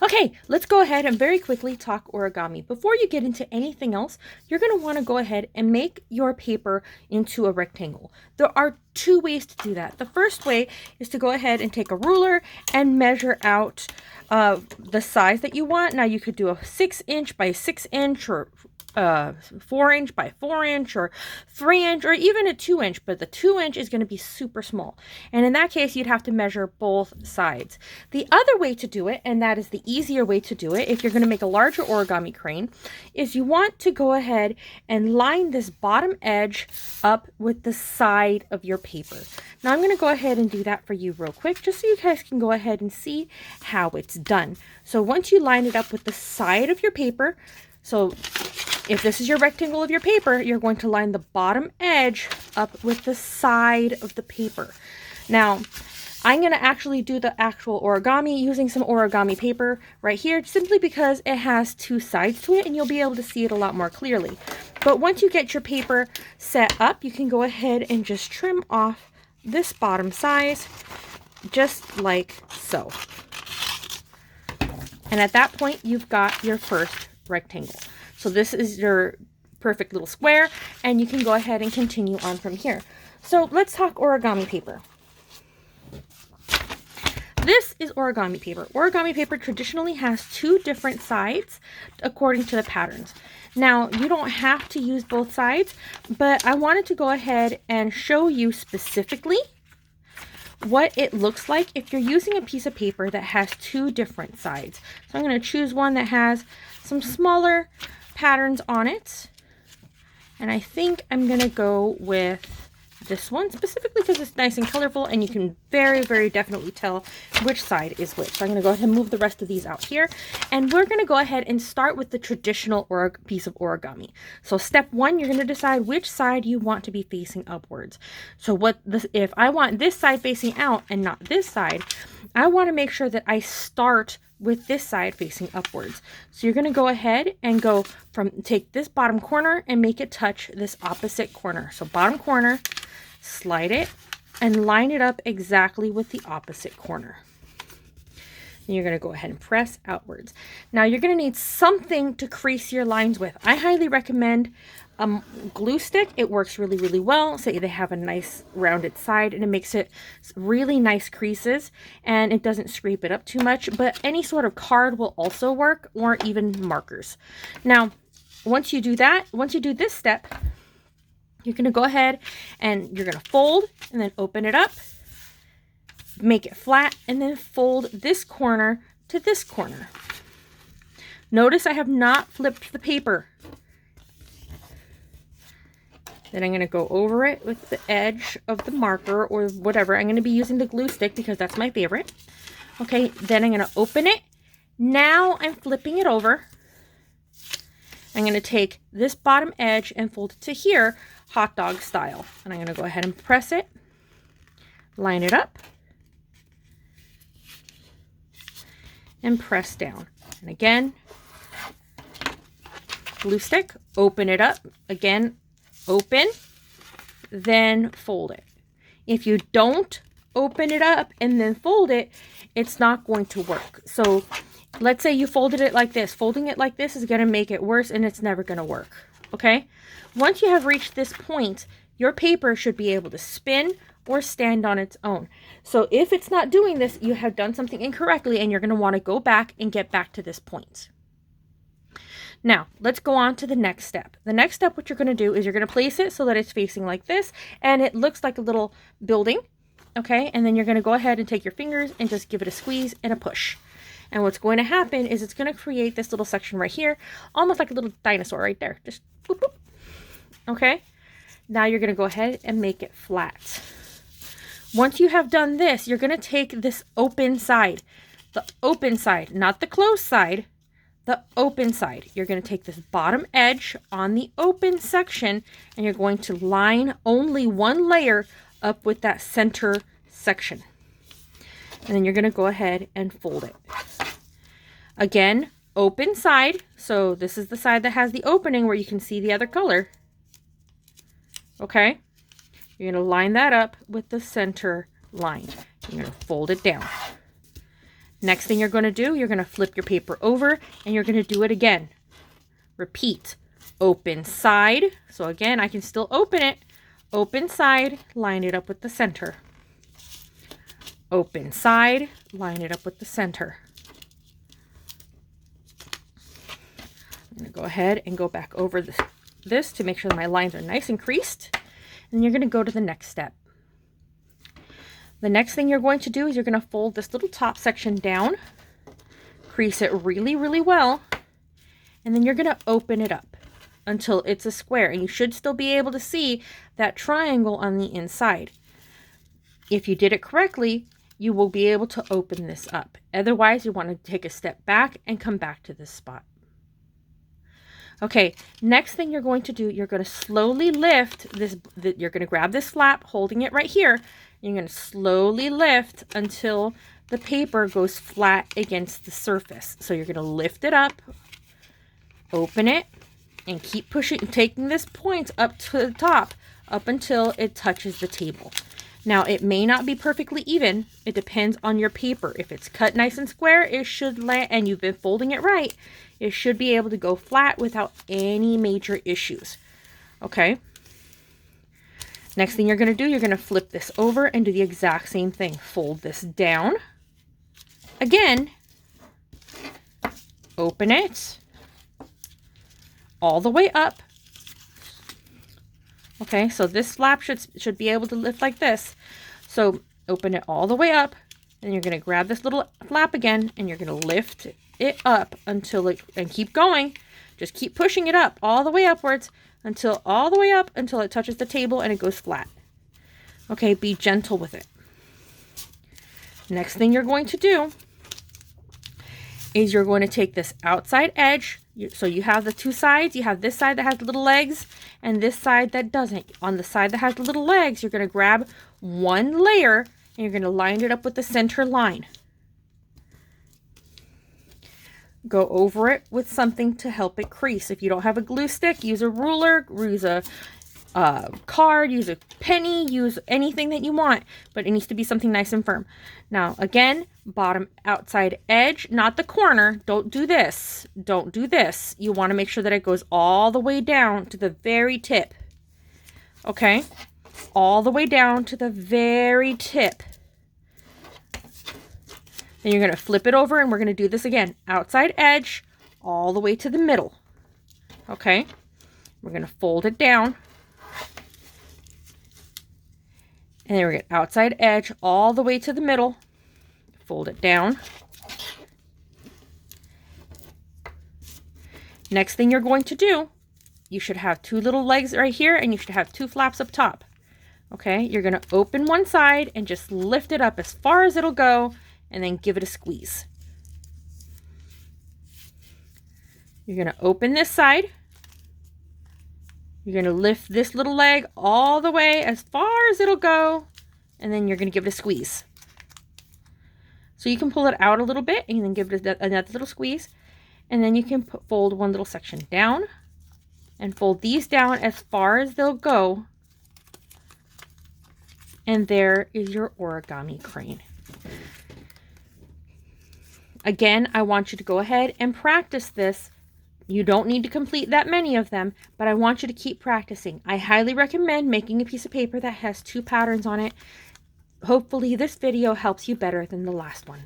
Okay, let's go ahead and very quickly talk origami. Before you get into anything else, you're going to want to go ahead and make your paper into a rectangle. There are two ways to do that. The first way is to go ahead and take a ruler and measure out the size that you want. Now you could do a 6" by 6" or 4" by 4" or 3" or even a 2", but the 2" is going to be super small. And in that case, you'd have to measure both sides. The other way to do it, and that is the easier way to do it, if you're going to make a larger origami crane, is you want to go ahead and line this bottom edge up with the side of your paper. Now I'm going to go ahead and do that for you real quick, just so you guys can go ahead and see how it's done. So once you line it up with the side of your paper, so if this is your rectangle of your paper, you're going to line the bottom edge up with the side of the paper. Now, I'm going to actually do the actual origami using some origami paper right here, simply because it has two sides to it and you'll be able to see it a lot more clearly. But once you get your paper set up, you can go ahead and just trim off this bottom size, just like so. And at that point, you've got your first rectangle. So this is your perfect little square, and you can go ahead and continue on from here. So let's talk origami paper. This is origami paper. Origami paper traditionally has two different sides according to the patterns. Now, you don't have to use both sides, but I wanted to go ahead and show you specifically what it looks like if you're using a piece of paper that has two different sides. So I'm going to choose one that has some smaller patterns on it, and I think I'm going to go with this one specifically because it's nice and colorful and you can very definitely tell which side is which. So I'm going to go ahead and move the rest of these out here, and we're going to go ahead and start with the traditional piece of origami. So step one, you're going to decide which side you want to be facing upwards. So if I want this side facing out and not this side, I want to make sure that I start with this side facing upwards. So you're going to go ahead and take this bottom corner and make it touch this opposite corner. So bottom corner, slide it and line it up exactly with the opposite corner. And you're going to go ahead and press outwards. Now you're going to need something to crease your lines with. I highly recommend glue stick. It works really well. So they have a nice rounded side and it makes it really nice creases and it doesn't scrape it up too much, but any sort of card will also work, or even markers. Now, once you do this step, you're going to go ahead and you're going to fold and then open it up, make it flat, and then fold this corner to this corner. Notice I have not flipped the paper. Then I'm going to go over it with the edge of the marker or whatever. I'm going to be using the glue stick because that's my favorite. Okay, then I'm going to open it. Now I'm flipping it over. I'm going to take this bottom edge and fold it to here, hot dog style. And I'm going to go ahead and press it, line it up, and press down. And again, glue stick, open it up, again, open, then fold it. If you don't open it up and then fold it, it's not going to work. So let's say you folded it like this. Folding it like this is going to make it worse and it's never going to work. Okay? Once you have reached this point, your paper should be able to spin or stand on its own. So if it's not doing this, you have done something incorrectly and you're going to want to go back and get back to this point. Now, let's go on to the next step. The next step, what you're going to do is you're going to place it so that it's facing like this and it looks like a little building. Okay? And then you're going to go ahead and take your fingers and just give it a squeeze and a push. And what's going to happen is it's going to create this little section right here, almost like a little dinosaur right there. Just boop, boop. Okay? Now you're going to go ahead and make it flat. Once you have done this, you're going to take this open side, the open side, not the closed side, the open side. You're going to take this bottom edge on the open section and you're going to line only one layer up with that center section. And then you're going to go ahead and fold it. Again, open side. So this is the side that has the opening where you can see the other color. Okay? You're going to line that up with the center line. You're going to fold it down. Next thing you're going to do, you're going to flip your paper over and you're going to do it again. Repeat. Open side. So again, I can still open it. Open side, line it up with the center. Open side, line it up with the center. I'm going to go ahead and go back over this to make sure that my lines are nice and creased. And you're going to go to the next step. The next thing you're going to do is you're going to fold this little top section down, crease it really, really well, and then you're going to open it up until it's a square. And you should still be able to see that triangle on the inside. If you did it correctly, you will be able to open this up. Otherwise, you want to take a step back and come back to this spot. Okay, next thing you're going to do, you're going to slowly lift this, you're going to grab this flap, holding it right here. You're going to slowly lift until the paper goes flat against the surface. So you're going to lift it up, open it, and keep pushing, taking this point up to the top, up until it touches the table. Now, it may not be perfectly even. It depends on your paper. If it's cut nice and square, it should land, and you've been folding it right, it should be able to go flat without any major issues. Okay? Next thing you're going to do, you're going to flip this over and do the exact same thing. Fold this down. Again, open it all the way up. Okay, so this flap should be able to lift like this. So open it all the way up, and you're going to grab this little flap again, and you're going to lift it up until it, and keep going. Just keep pushing it up all the way upwards until all the way up until it touches the table and it goes flat. Okay, be gentle with it. Next thing you're going to do is you're going to take this outside edge. So you have the two sides. You have this side that has the little legs and this side that doesn't. On the side that has the little legs, you're going to grab one layer and you're going to line it up with the center line. Go over it with something to help it crease. If you don't have a glue stick, use a ruler, use a card, use a penny, use anything that you want, but it needs to be something nice and firm. Now, again, bottom outside edge, not the corner. Don't do this. Don't do this. You want to make sure that it goes all the way down to the very tip. Okay? All the way down to the very tip. Then you're going to flip it over and we're going to do this again. Outside edge, all the way to the middle. Okay? We're going to fold it down. And then we're going to outside edge all the way to the middle. Fold it down. Next thing you're going to do, you should have two little legs right here and you should have two flaps up top. Okay, you're going to open one side and just lift it up as far as it'll go and then give it a squeeze. You're going to open this side. You're going to lift this little leg all the way as far as it'll go, and then you're going to give it a squeeze. So you can pull it out a little bit and then give it another little squeeze, and then you can fold one little section down and fold these down as far as they'll go, and there is your origami crane. Again, I want you to go ahead and practice this. You don't need to complete that many of them, but I want you to keep practicing. I highly recommend making a piece of paper that has 2 patterns on it. Hopefully this video helps you better than the last one.